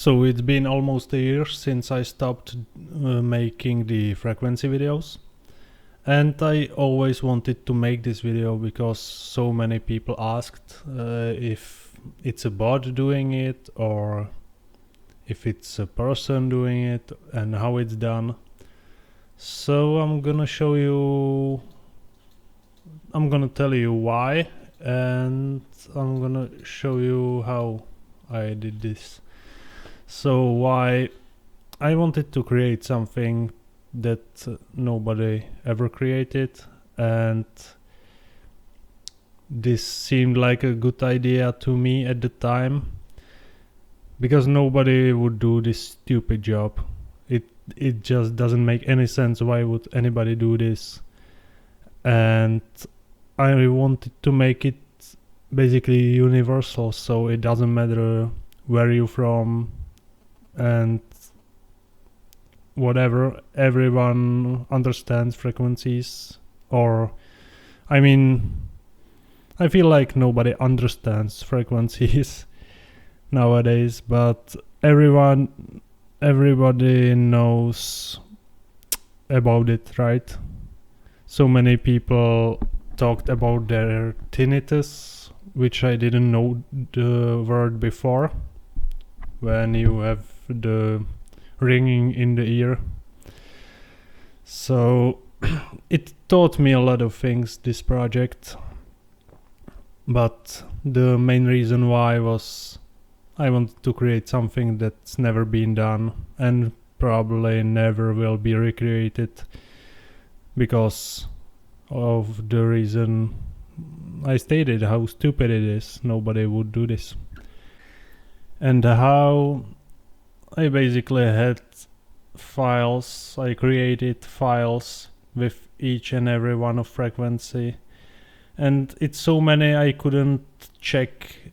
So it's been almost a year since I stopped making the frequency videos, and I always wanted to make this video because so many people asked if it's a bot doing it or if it's a person doing it and how it's done. So I'm gonna tell you why, and I'm gonna show you how I did this. So why I wanted to create something that nobody ever created, and this seemed like a good idea to me at the time because nobody would do this stupid job. It just doesn't make any sense. Why would anybody do this? And I wanted to make it basically universal, so it doesn't matter where you're from and whatever, everyone understands frequencies. Or I feel like nobody understands frequencies nowadays, but everybody knows about it, right? So many people talked about their tinnitus, which I didn't know the word before, when you have the ringing in the ear. So it taught me a lot of things, this project, but the main reason why was I wanted to create something that's never been done and probably never will be recreated because of the reason I stated, how stupid it is. Nobody would do this. And how I basically had files, I created files with each and every one of frequency, and it's so many I couldn't check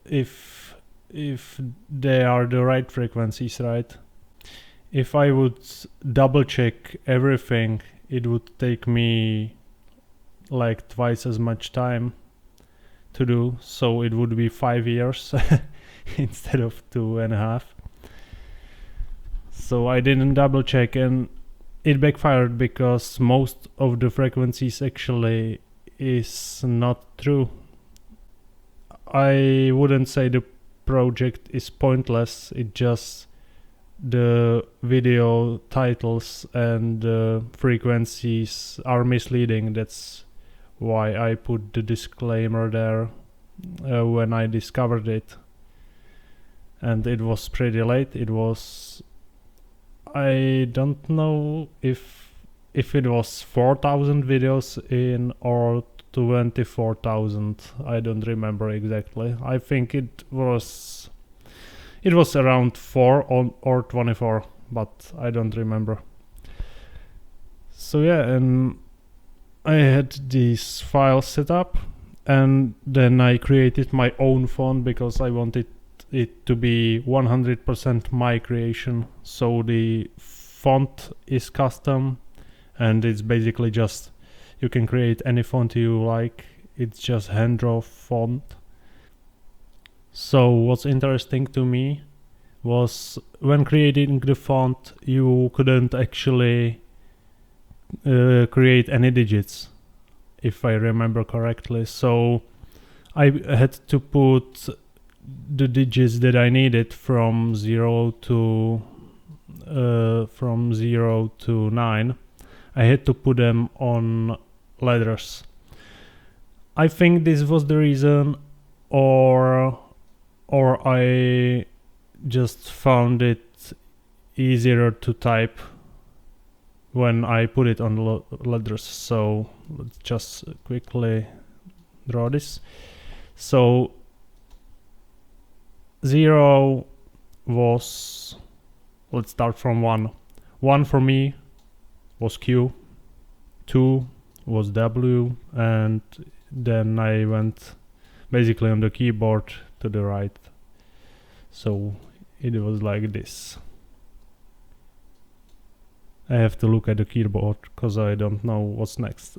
if they are the right frequencies, right? If I would double check everything, it would take me like twice as much time to do, so it would be 5 years instead of 2.5. So I didn't double check, and it backfired because most of the frequencies actually is not true. I wouldn't say the project is pointless, it just the video titles and frequencies are misleading. That's why I put the disclaimer there when I discovered it. And it was pretty late. It was, I don't know if it was 4,000 videos in or 24,000. I don't remember exactly. I think it was around 4 or 24, but I don't remember. So yeah, and I had these files set up, and then I created my own font because I wanted it to be 100% my creation. So the font is custom, and it's basically just, you can create any font you like. It's just hand draw font. So what's interesting to me was when creating the font, you couldn't actually create any digits, if I remember correctly. So I had to put the digits that I needed from 0 to 9. I had to put them on letters. I think this was the reason, or I just found it easier to type when I put it on letters. So let's just quickly draw this. So 0 was, let's start from 1. 1 for me was Q, 2 was W, and then I went basically on the keyboard to the right. So it was like this. I have to look at the keyboard because I don't know what's next.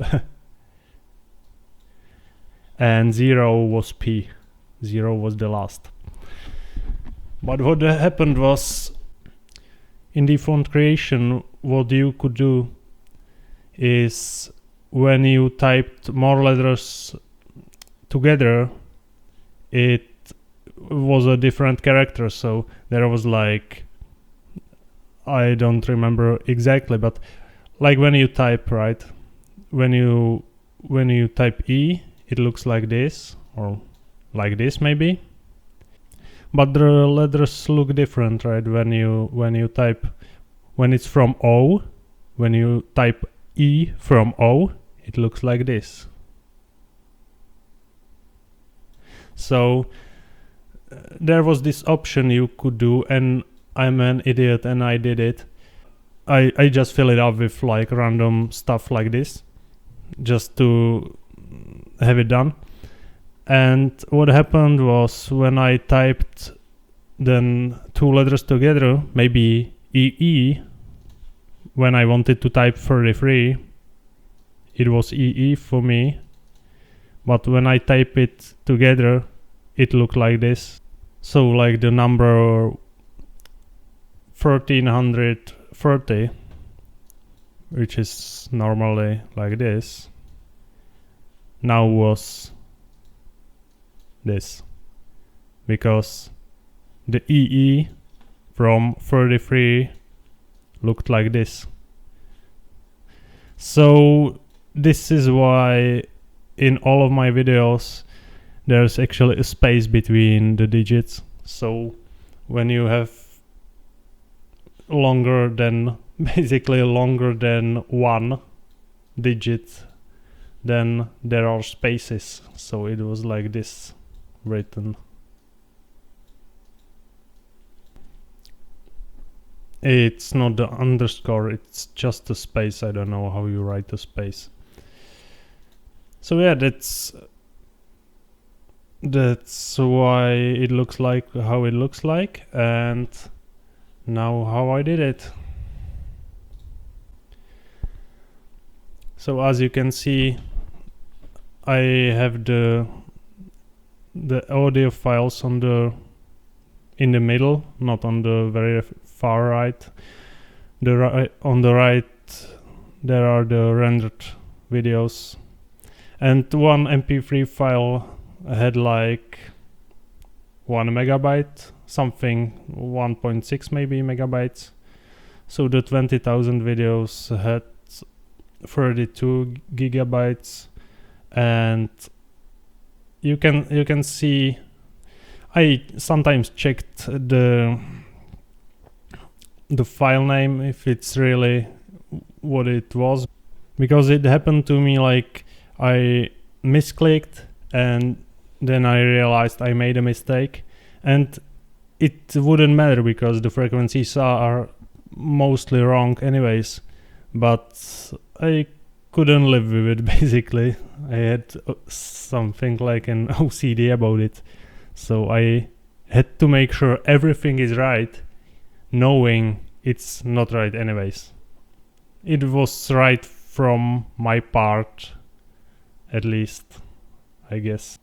And 0 was P. 0 was the last. But what happened was, in the font creation, what you could do is when you typed more letters together, it was a different character. So there was like, I don't remember exactly, but like when you type, right, when you type E, it looks like this, or like this maybe, but the letters look different, right? When you type, when it's from O, when you type E from O, it looks like this. So there was this option you could do, and I'm an idiot and I did it. I just fill it up with like random stuff like this, just to have it done. And what happened was, when I typed then two letters together, maybe EE, when I wanted to type 33, it was EE for me. But when I type it together, it looked like this. So like the number 1330, which is normally like this, now was this, because the EE from 33 looked like this. So this is why in all of my videos there's actually a space between the digits. So when you have basically longer than one digit, then there are spaces. So it was like this written. It's not the underscore, it's just a space. I don't know how you write a space. So yeah, that's why it looks like how it looks like, and now how I did it. So as you can see, I have the audio files in the middle, not on the very far right. On the right there are the rendered videos, and one MP3 file had like 1 megabyte, something 1.6 maybe megabytes. So the 20,000 videos had 32 gigabytes, and you can see, I sometimes checked the file name if it's really what it was, because it happened to me like I misclicked and then I realized I made a mistake, and it wouldn't matter because the frequencies are mostly wrong anyways, but I couldn't live with it basically. I had something like an OCD about it, so I had to make sure everything is right, knowing it's not right anyways. It was right from my part, at least, I guess.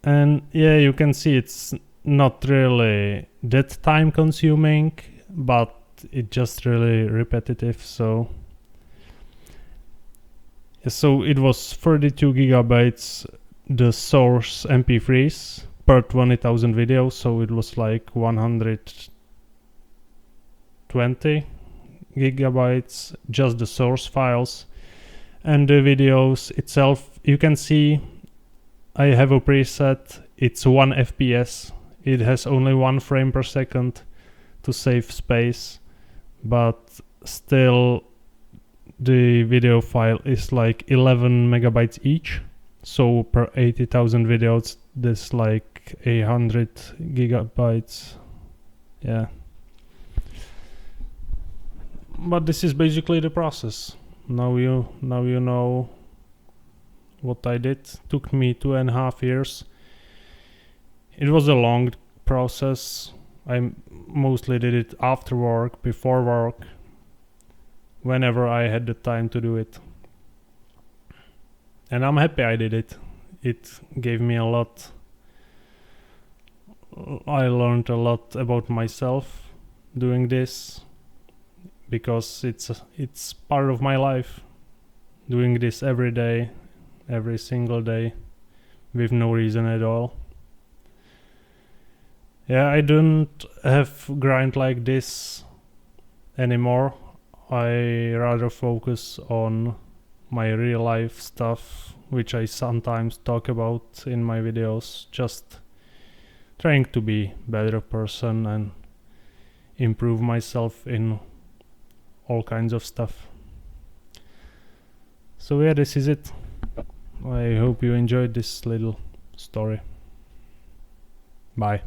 And yeah, you can see it's not really that time consuming, but it's just really repetitive. So it was 32 gigabytes the source MP3s per 20,000 videos, so it was like 120 gigabytes just the source files. And the videos itself, you can see I have a preset, it's 1 FPS, it has only 1 frame per second to save space, but still the video file is like 11 megabytes each, so per 80,000 videos there's like 100 gigabytes. Yeah, but this is basically the process. Now you know what I did. Took me 2.5 years. It was a long process. I mostly did it after work, before work, whenever I had the time to do it. And I'm happy I did it. It gave me a lot I learned a lot about myself doing this, because it's part of my life, doing this every day, every single day, with no reason at all. Yeah, I don't have grind like this anymore. I rather focus on my real life stuff, which I sometimes talk about in my videos, just trying to be better person and improve myself in all kinds of stuff. So yeah, this is it. I hope you enjoyed this little story. Bye.